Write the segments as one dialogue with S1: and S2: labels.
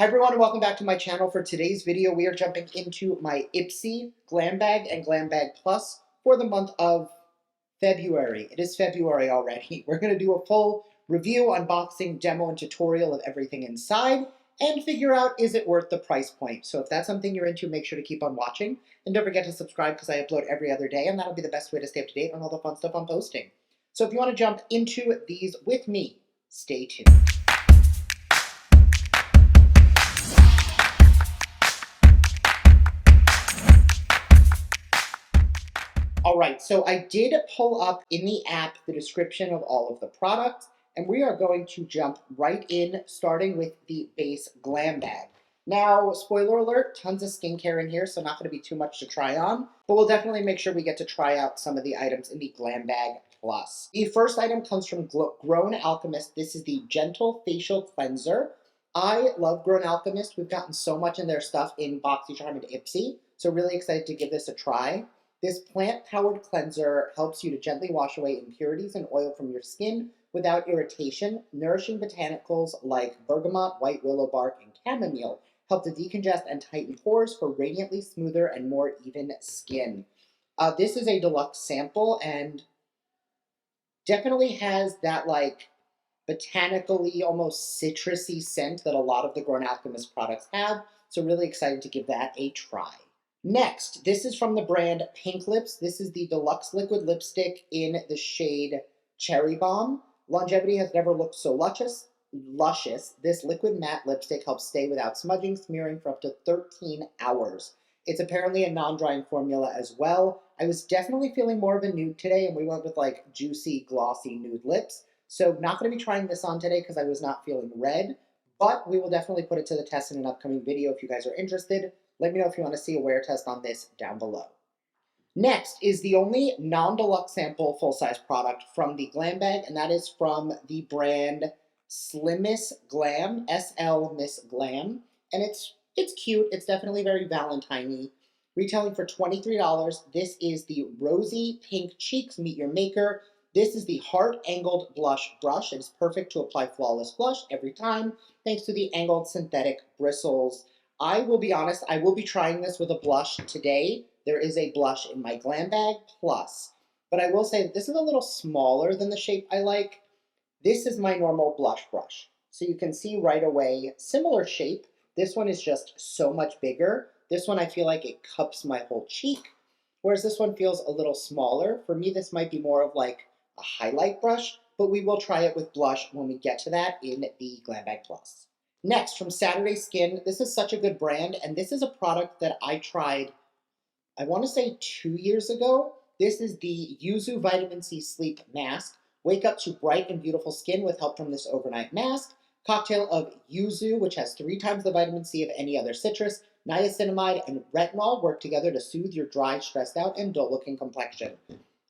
S1: Hi everyone and welcome back to my channel. For today's video, we are jumping into my Ipsy Glam Bag and Glam Bag Plus for the month of February. It is February already. We're going to do a full review, unboxing, demo, and tutorial of everything inside and figure out is it worth the price point. So if that's something you're into, make sure to keep on watching. And don't forget to subscribe because I upload every other day and that'll be the best way to stay up to date on all the fun stuff I'm posting. So if you want to jump into these with me, stay tuned. All right, so I did pull up in the app the description of all of the products, and we are going to jump right in, starting with the base Glam Bag. Now, spoiler alert, tons of skincare in here, so not going to be too much to try on, but we'll definitely make sure we get to try out some of the items in the Glam Bag Plus. The first item comes from Grown Alchemist. This is the Gentle Facial Cleanser. I love Grown Alchemist. We've gotten so much in their stuff in BoxyCharm and Ipsy, so really excited to give this a try. This plant-powered cleanser helps you to gently wash away impurities and oil from your skin without irritation. Nourishing botanicals like bergamot, white willow bark, and chamomile help to decongest and tighten pores for radiantly smoother and more even skin. This is a deluxe sample and definitely has that like botanically, almost citrusy scent that a lot of the Grown Alchemist products have. So really excited to give that a try. Next, this is from the brand Pink Lips. This is the deluxe liquid lipstick in the shade Cherry Bomb. Longevity has never looked so luscious. This liquid matte lipstick helps stay without smudging, smearing for up to 13 hours. It's apparently a non-drying formula as well. I was definitely feeling more of a nude today, and we went with like juicy, glossy nude lips. So not going to be trying this on today because I was not feeling red, but we will definitely put it to the test in an upcoming video if you guys are interested. Let me know if you want to see a wear test on this down below. Next is the only non-deluxe sample full-size product from the Glam Bag, and that is from the brand Slimmiss Glam, SL Miss Glam. And it's cute. It's definitely very Valentine-y. Retailing for $23. This is the Rosy Pink Cheeks Meet Your Maker. This is the heart-angled blush brush. It is perfect to apply flawless blush every time, thanks to the angled synthetic bristles. I will be honest, I will be trying this with a blush today. There is a blush in my Glam Bag Plus, but I will say that this is a little smaller than the shape I like. This is my normal blush brush. So you can see right away, similar shape. This one is just so much bigger. This one I feel like it cups my whole cheek, whereas this one feels a little smaller. For me, this might be more of like a highlight brush, but we will try it with blush when we get to that in the Glam Bag Plus. Next, from Saturday Skin, this is such a good brand, and this is a product that I tried, I want to say 2 years ago. This is the Yuzu Vitamin C Sleep Mask. Wake up to bright and beautiful skin with help from this overnight mask. Cocktail of yuzu, which has 3 times the vitamin C of any other citrus, niacinamide, and retinol work together to soothe your dry, stressed out, and dull-looking complexion.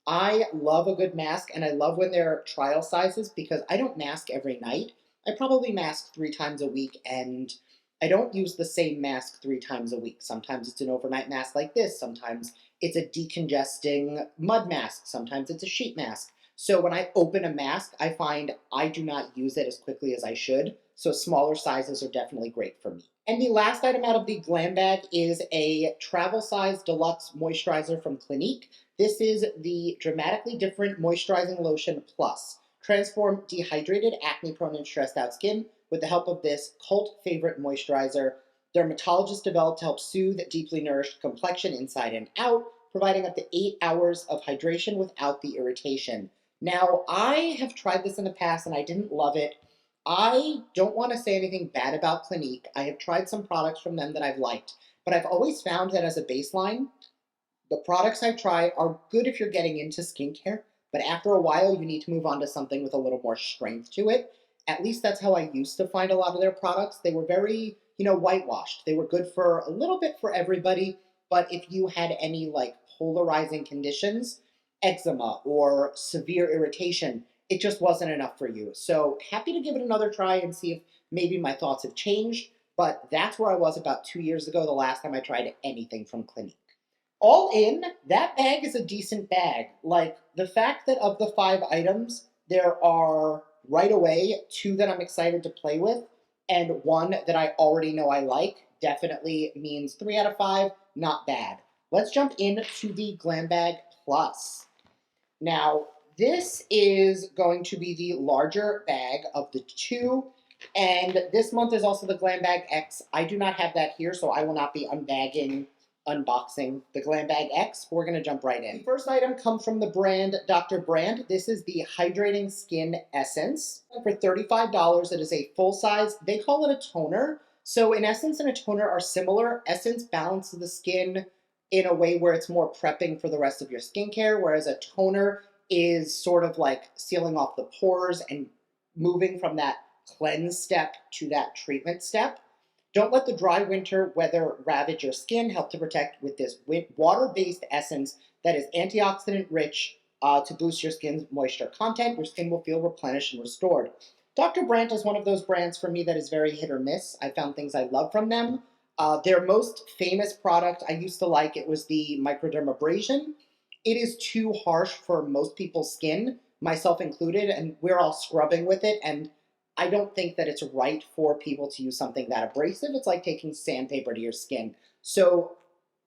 S1: I love a good mask, and I love when they're trial sizes because I don't mask every night. I probably mask 3 times a week, and I don't use the same mask 3 times a week. Sometimes it's an overnight mask like this. Sometimes it's a decongesting mud mask. Sometimes it's a sheet mask. So when I open a mask, I find I do not use it as quickly as I should. So smaller sizes are definitely great for me. And the last item out of the Glam Bag is a travel size deluxe moisturizer from Clinique. This is the Dramatically Different Moisturizing Lotion Plus. Transform dehydrated, acne-prone, and stressed-out skin with the help of this cult favorite moisturizer. Dermatologists developed to help soothe deeply nourished complexion inside and out, providing up to 8 hours of hydration without the irritation. Now, I have tried this in the past and I didn't love it. I don't want to say anything bad about Clinique. I have tried some products from them that I've liked, but I've always found that as a baseline, the products I try are good if you're getting into skincare, but after a while, you need to move on to something with a little more strength to it. At least that's how I used to find a lot of their products. They were very, whitewashed. They were good for a little bit for everybody, but if you had any like polarizing conditions, eczema or severe irritation, it just wasn't enough for you. So happy to give it another try and see if maybe my thoughts have changed, but that's where I was about 2 years ago, the last time I tried anything from Clinique. All in, that bag is a decent bag. Like, the fact that of the 5 items, there are right away 2 that I'm excited to play with, and one that I already know I like definitely means 3 out of 5, not bad. Let's jump into the Glam Bag Plus. Now, this is going to be the larger bag of the two, and this month is also the Glam Bag X. I do not have that here, so I will not be unboxing the Glam Bag X. We're going to jump right in. The first item comes from the brand Dr. Brand. This is the Hydrating Skin Essence. For $35, it is a full size. They call it a toner. So an essence and a toner are similar. Essence balances the skin in a way where it's more prepping for the rest of your skincare, whereas a toner is sort of like sealing off the pores and moving from that cleanse step to that treatment step. Don't let the dry winter weather ravage your skin. Help to protect with this water-based essence that is antioxidant rich to boost your skin's moisture content. Your skin will feel replenished and restored. Dr. Brandt is one of those brands for me that is very hit or miss. I found things I love from them. Their most famous product I used to like, it was the microdermabrasion. It is too harsh for most people's skin, myself included, and we're all scrubbing with it, and I don't think that it's right for people to use something that abrasive. It's like taking sandpaper to your skin. So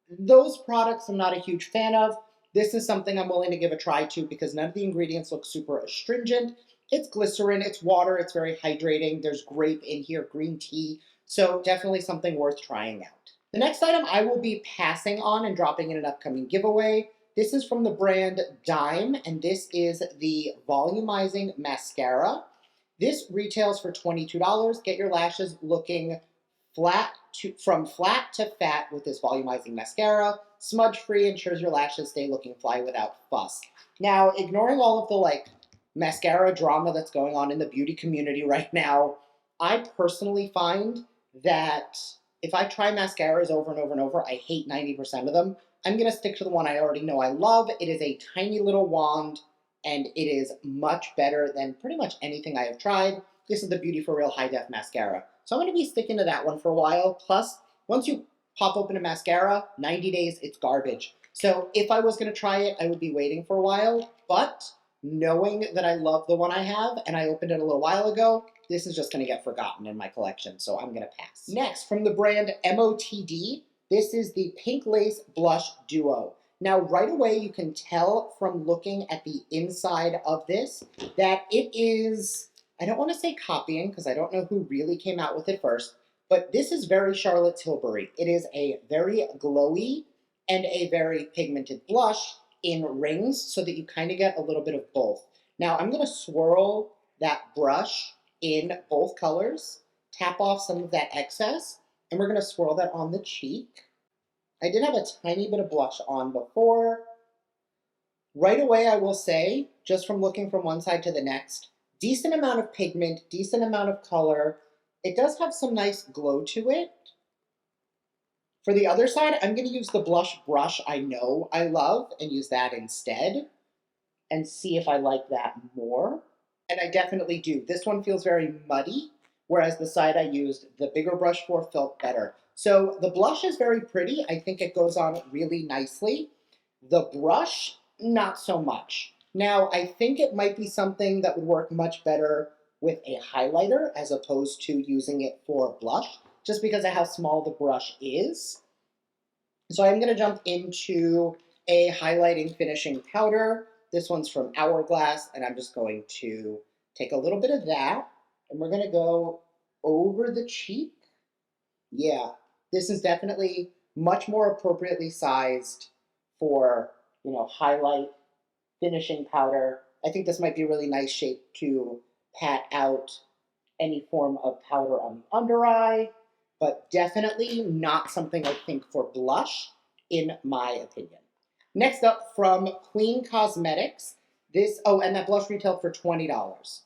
S1: those products I'm not a huge fan of. This is something I'm willing to give a try to because none of the ingredients look super astringent. It's glycerin, it's water, it's very hydrating. There's grape in here, green tea. So definitely something worth trying out. The next item I will be passing on and dropping in an upcoming giveaway. This is from the brand Dime, and this is the Volumizing Mascara. This retails for $22. Get your lashes looking from flat to fat with this volumizing mascara. Smudge free, ensures your lashes stay looking fly without fuss. Now, ignoring all of the mascara drama that's going on in the beauty community right now, I personally find that if I try mascaras over and over and over, I hate 90% of them. I'm going to stick to the one I already know I love. It is a tiny little wand, and it is much better than pretty much anything I have tried. This is the Beauty for Real High Def Mascara. So I'm going to be sticking to that one for a while. Plus, once you pop open a mascara, 90 days, it's garbage. So if I was going to try it, I would be waiting for a while. But knowing that I love the one I have, and I opened it a little while ago, this is just going to get forgotten in my collection, so I'm going to pass. Next, from the brand MOTD, this is the Pink Lace Blush Duo. Now, right away, you can tell from looking at the inside of this that it is, I don't want to say copying, because I don't know who really came out with it first, but this is very Charlotte Tilbury. It is a very glowy and a very pigmented blush in rings so that you kind of get a little bit of both. Now, I'm going to swirl that brush in both colors, tap off some of that excess, and we're going to swirl that on the cheek. I did have a tiny bit of blush on before. Right away, I will say, just from looking from one side to the next, decent amount of pigment, decent amount of color. It does have some nice glow to it. For the other side, I'm going to use the blush brush I know I love and use that instead and see if I like that more. And I definitely do. This one feels very muddy, whereas the side I used the bigger brush for felt better. So the blush is very pretty. I think it goes on really nicely. The brush, not so much. Now, I think it might be something that would work much better with a highlighter as opposed to using it for blush, just because of how small the brush is. So I'm going to jump into a highlighting finishing powder. This one's from Hourglass, and I'm just going to take a little bit of that, and we're going to go over the cheek. Yeah, this is definitely much more appropriately sized for, highlight finishing powder. I think this might be a really nice shape to pat out any form of powder on the under eye, but definitely not something I think for blush, in my opinion. Next up, from Queen Cosmetics, and that blush retailed for $20.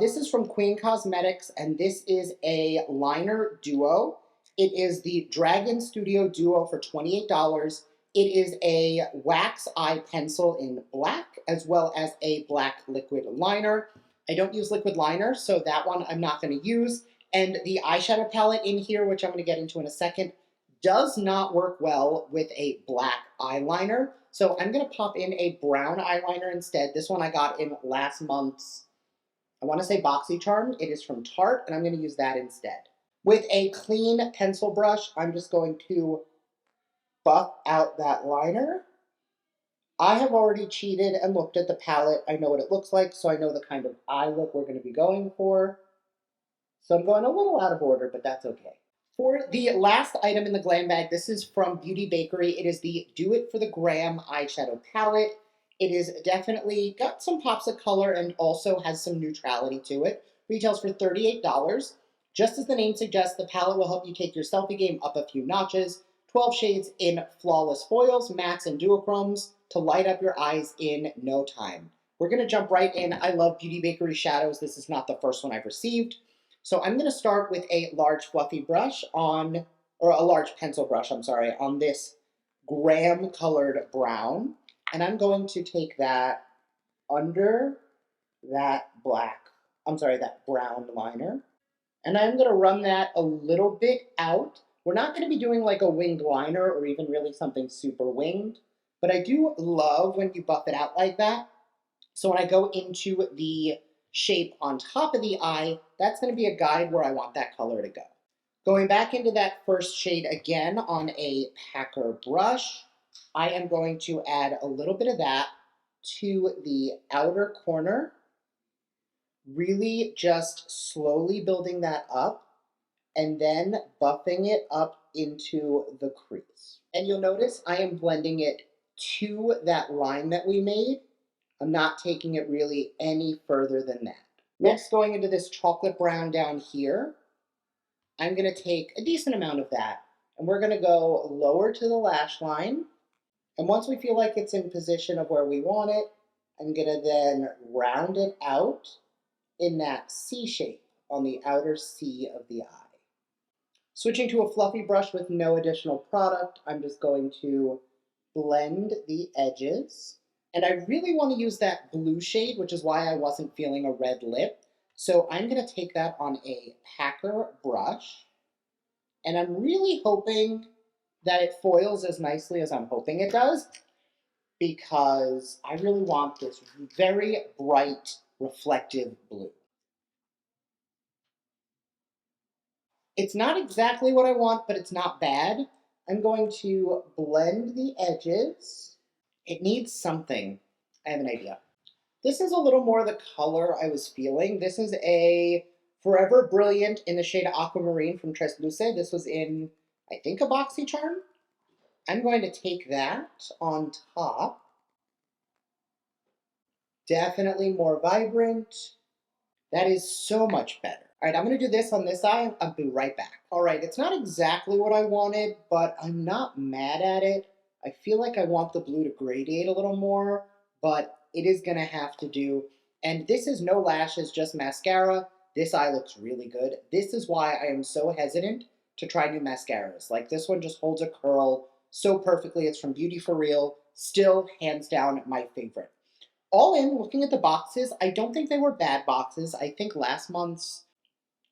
S1: This is from Queen Cosmetics, and this is a liner duo. It is the Dragon Studio Duo for $28. It is a wax eye pencil in black, as well as a black liquid liner. I don't use liquid liner, so that one I'm not going to use. And the eyeshadow palette in here, which I'm going to get into in a second, does not work well with a black eyeliner. So I'm going to pop in a brown eyeliner instead. This one I got in last month's, I want to say BoxyCharm. It is from Tarte, and I'm going to use that instead. With a clean pencil brush, I'm just going to buff out that liner. I have already cheated and looked at the palette. I know what it looks like, so I know the kind of eye look we're going to be going for. So I'm going a little out of order, but that's okay. For the last item in the Glam bag, this is from Beauty Bakery. It is the Do It for the Gram eyeshadow palette. It is definitely got some pops of color and also has some neutrality to it. Retails for $38. Just as the name suggests, the palette will help you take your selfie game up a few notches. 12 shades in flawless foils, mattes, and duochromes to light up your eyes in no time. We're going to jump right in. I love Beauty Bakery shadows. This is not the first one I've received. So I'm going to start with a large fluffy brush on, or a large pencil brush, I'm sorry, on this graham colored brown. And I'm going to take that under that that brown liner. And I'm going to run that a little bit out. We're not going to be doing like a winged liner or even really something super winged, but I do love when you buff it out like that. So when I go into the shape on top of the eye, that's going to be a guide where I want that color to go. Going back into that first shade again on a packer brush, I am going to add a little bit of that to the outer corner, really just slowly building that up and then buffing it up into the crease. And you'll notice I am blending it to that line that we made. I'm not taking it really any further than that. Next, going into this chocolate brown down here, I'm going to take a decent amount of that, and we're going to go lower to the lash line. And once we feel like it's in position of where we want it, I'm going to then round it out in that C shape on the outer C of the eye. Switching to a fluffy brush with no additional product, I'm just going to blend the edges. And I really want to use that blue shade, which is why I wasn't feeling a red lip. So I'm going to take that on a packer brush. And I'm really hoping that it foils as nicely as I'm hoping it does, because I really want this very bright, reflective blue. It's not exactly what I want, but it's not bad. I'm going to blend the edges. It needs something. I have an idea. This is a little more the color I was feeling. This is a Forever Brilliant in the shade Aquamarine from Tres Luce. This was in, I think, a BoxyCharm. I'm going to take that on top. Definitely more vibrant. That is so much better. All right, I'm going to do this on this eye, and I'll be right back. All right, it's not exactly what I wanted, but I'm not mad at it. I feel like I want the blue to gradiate a little more, but it is going to have to do. And this is no lashes, just mascara. This eye looks really good. This is why I am so hesitant to try new mascaras. Like, this one just holds a curl so perfectly. It's from Beauty For Real. Still, hands down, my favorite. All in, looking at the boxes, I don't think they were bad boxes. I think last month's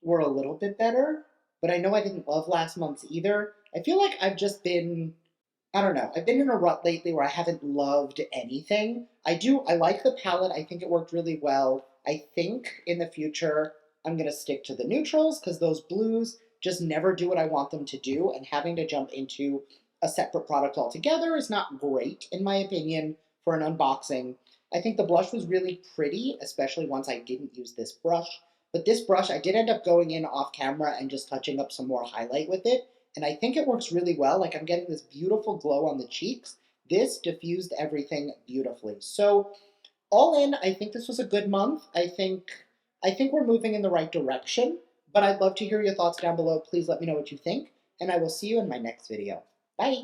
S1: were a little bit better, but I know I didn't love last month's either. I feel like I've just been, I don't know, I've been in a rut lately where I haven't loved anything. I like the palette. I think it worked really well. I think in the future, I'm going to stick to the neutrals because those blues just never do what I want them to do, and having to jump into a separate product altogether is not great, in my opinion, for an unboxing. I think the blush was really pretty, especially once I didn't use this brush. But this brush, I did end up going in off camera and just touching up some more highlight with it. And I think it works really well. Like, I'm getting this beautiful glow on the cheeks. This diffused everything beautifully. So all in, I think this was a good month. I think we're moving in the right direction. But I'd love to hear your thoughts down below. Please let me know what you think. And I will see you in my next video. Bye.